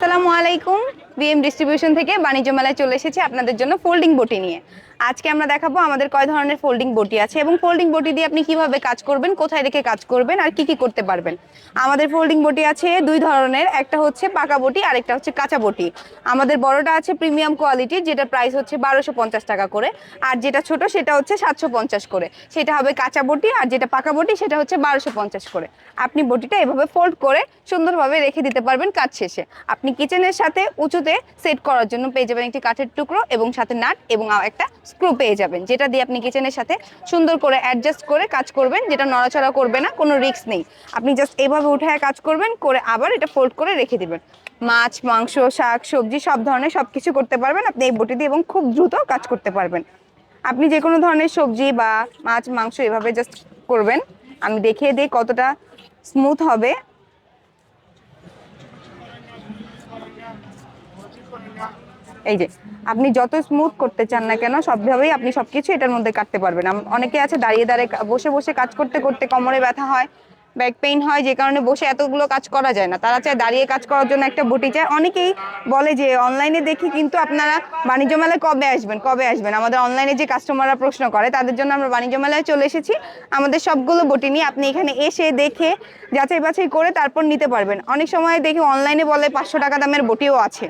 আসসালামু আলাইকুম। BM distribution থেকে বাণিজ্য মেলায় চলে এসেছি আপনাদের জন্য ফোল্ডিং বটি নিয়ে। আজকে আমরা দেখাবো আমাদের কয় ধরনের ফোল্ডিং বটি আছে এবং ফোল্ডিং বটি দিয়ে আপনি কিভাবে কাজ করবেন, কোথায় রেখে কাজ করবেন আর কি কি করতে পারবেন। আমাদের ফোল্ডিং বটি আছে দুই ধরনের, একটা হচ্ছে পাকা বটি আর একটা হচ্ছে কাঁচা বটি। আমাদের বড়টা আছে প্রিমিয়াম কোয়ালিটির, যেটা প্রাইস হচ্ছে 1250 টাকা করে, আর যেটা ছোট সেটা হচ্ছে 750 করে। সেটা হবে কাঁচা বটি, আর যেটা পাকা বটি সেটা হচ্ছে 1250 করে। আপনি বটিটা এভাবে ফোল্ড করে সুন্দরভাবে রেখে দিতে পারবেন কাজ শেষে। আপনি কিচেনের সাথে উঁচুতে সেট করার জন্য পেয়ে যাবেন একটি কাঠের টুকরো এবং সাথে নাট এবং একটা স্ক্রু পেয়ে যাবেন, যেটা দিয়ে আপনি কিচেনের সাথে সুন্দর করে অ্যাডজাস্ট করে কাজ করবেন, যেটা নড়াচড়া করবে না, কোনো রিস্ক নেই। আপনি জাস্ট এইভাবে উঠায় কাজ করবেন, করে আবার এটা ফোল্ড করে রেখে দিবেন। মাছ, মাংস, শাক, সবজি সব ধরনের সবকিছু করতে পারবেন আপনি এই বটি দিয়ে এবং খুব দ্রুত কাজ করতে পারবেন। আপনি যে কোনো ধরনের সবজি বা মাছ, মাংস এভাবে জাস্ট করবেন। আমি দেখিয়ে দিই কতটা স্মুথ হবে। এই যে আপনি যত স্মুথ করতে চান না কেন সবভাবেই আপনি সবকিছু এটার মধ্যে কাটতে পারবেন। অনেকে আছে দাঁড়িয়ে দাঁড়িয়ে বসে বসে কাজ করতে করতে কোমরে ব্যথা হয়, ব্যাক পেইন হয়, যে কারণে বসে এতগুলো কাজ করা যায় না। তারা চায় দাঁড়িয়ে কাজ করার জন্য একটা বটি চায়। অনেকেই বলে যে অনলাইনে দেখি, কিন্তু আপনারা বাণিজ্য মেলায় কবে আসবেন কবে আসবেন, আমাদের অনলাইনে যে কাস্টমাররা প্রশ্ন করে তাদের জন্য আমরা বাণিজ্য মেলায় চলে এসেছি। আমাদের সবগুলো বটি নিয়ে আপনি এখানে এসে দেখে যাচাই বাছাই করে তারপর নিতে পারবেন। অনেক সময় দেখি অনলাইনে বলে 500 টাকা দামের বটিও আছে,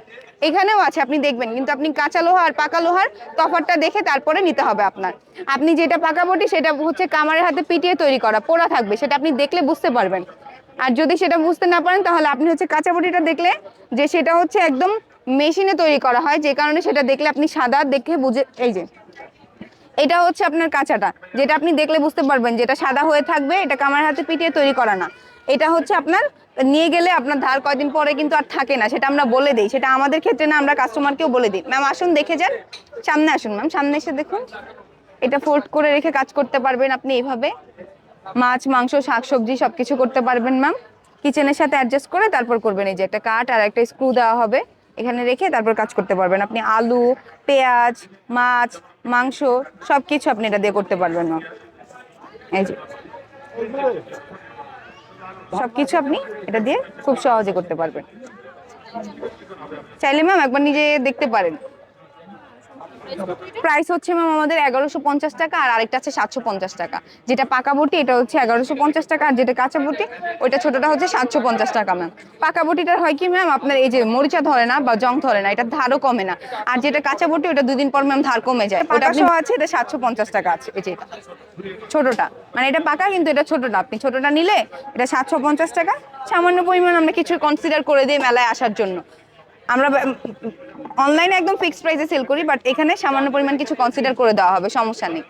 এখানেও আছে, আপনি দেখবেন, কিন্তু আপনি কাঁচা লোহা আর পাকা লোহার তফাৎটা দেখে তারপরে নিতে হবে আপনার। আপনি যেটা পাকা বটি সেটা হচ্ছে কামারের হাতে পিটিয়ে তৈরি করা, পোড়া থাকবে, সেটা আপনি দেখলে বুঝতে পারবেন। আর যদি সেটা বুঝতে না পারেন তাহলে আপনি হচ্ছে কাঁচা বটিটা দেখলে যে সেটা হচ্ছে একদম মেশিনে তৈরি করা হয়, যে কারণে সেটা দেখলে আপনি সাদা দেখে বুঝে। এই যে এটা হচ্ছে আপনার কাঁচাটা, যেটা আপনি দেখলে বুঝতে পারবেন যেটা সাদা হয়ে থাকবে, এটা কামার হাতে পিটিয়ে তৈরি করা না। এটা হচ্ছে আপনার নিয়ে গেলে আপনার ধার কয়দিন পরে কিন্তু আর থাকে না, সেটা আমরা বলে দিই। সেটা আমাদের ক্ষেত্রে না, আমরা কাস্টমারকেও বলে দিই। ম্যাম আসুন দেখে যান, সামনে আসুন ম্যাম, সামনে এসে দেখুন। এটা ফোল্ড করে রেখে কাজ করতে পারবেন আপনি এইভাবে। মাছ, মাংস, শাক সবজি সবকিছু করতে পারবেন ম্যাম। কিচেনের সাথে অ্যাডজাস্ট করে তারপর করবেন। এই যে একটা কাঠ আর একটা স্ক্রু দেওয়া হবে, এখানে রেখে তারপর কাজ করতে পারবেন। আপনি আলু, পেঁয়াজ, মাছ, মাংস সবকিছু আপনি এটা দিয়ে করতে পারবেন ম্যাম। এই যে সবকিছু আপনি এটা দিয়ে খুব সহজে করতে পারবেন। চাইলে ম্যাম একবার নিজে দেখতে পারেন। প্রাইস হচ্ছে ম্যাম আমাদের 1150 টাকা, আর আরেকটা আছে 750 টাকা। যেটা পাকা বটি এটা হচ্ছে 1150 টাকা, আর যেটা কাঁচা বটি ওইটা ছোটটা হচ্ছে 750 টাকা ম্যাম। পাকা বটিটার হয় কি ম্যাম, আপনার এই যে মরিচা ধরে না বা জং ধরে না, এটা ধারও কমে না। আর যেটা কাঁচা বটি ওটা 2 দিন পর ম্যাম ধার কমে যায়। ওটা সহ আছে, এটা 750 টাকা আছে। এই যে ছোটটা, মানে এটা পাকা কিন্তু এটা ছোটটা, আপনি ছোটটা নিলে এটা 750 টাকা। সামান্য পরিমাণ আমরা কিছু কনসিডার করে দিই মেলায় আসার জন্য। আমরা অনলাইনে একদম ফিক্সড প্রাইসে সেল করি, বাট এখানে সামান্য পরিমাণ কিছু কনসিডার করে দেওয়া হবে, সমস্যা নেই।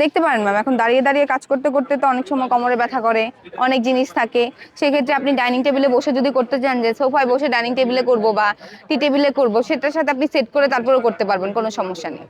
দেখতে পারেন ম্যাম, এখন দাঁড়িয়ে দাঁড়িয়ে কাজ করতে করতে তো অনেক সময় কোমরে ব্যথা করে, অনেক জিনিস থাকে। সেক্ষেত্রে আপনি ডাইনিং টেবিলে বসে যদি করতে চান, যে সোফায় বসে ডাইনিং টেবিলে করবো বা টি টেবিলে করবো, সেটার সাথে আপনি সেট করে তারপরেও করতে পারবেন, কোনো সমস্যা নেই।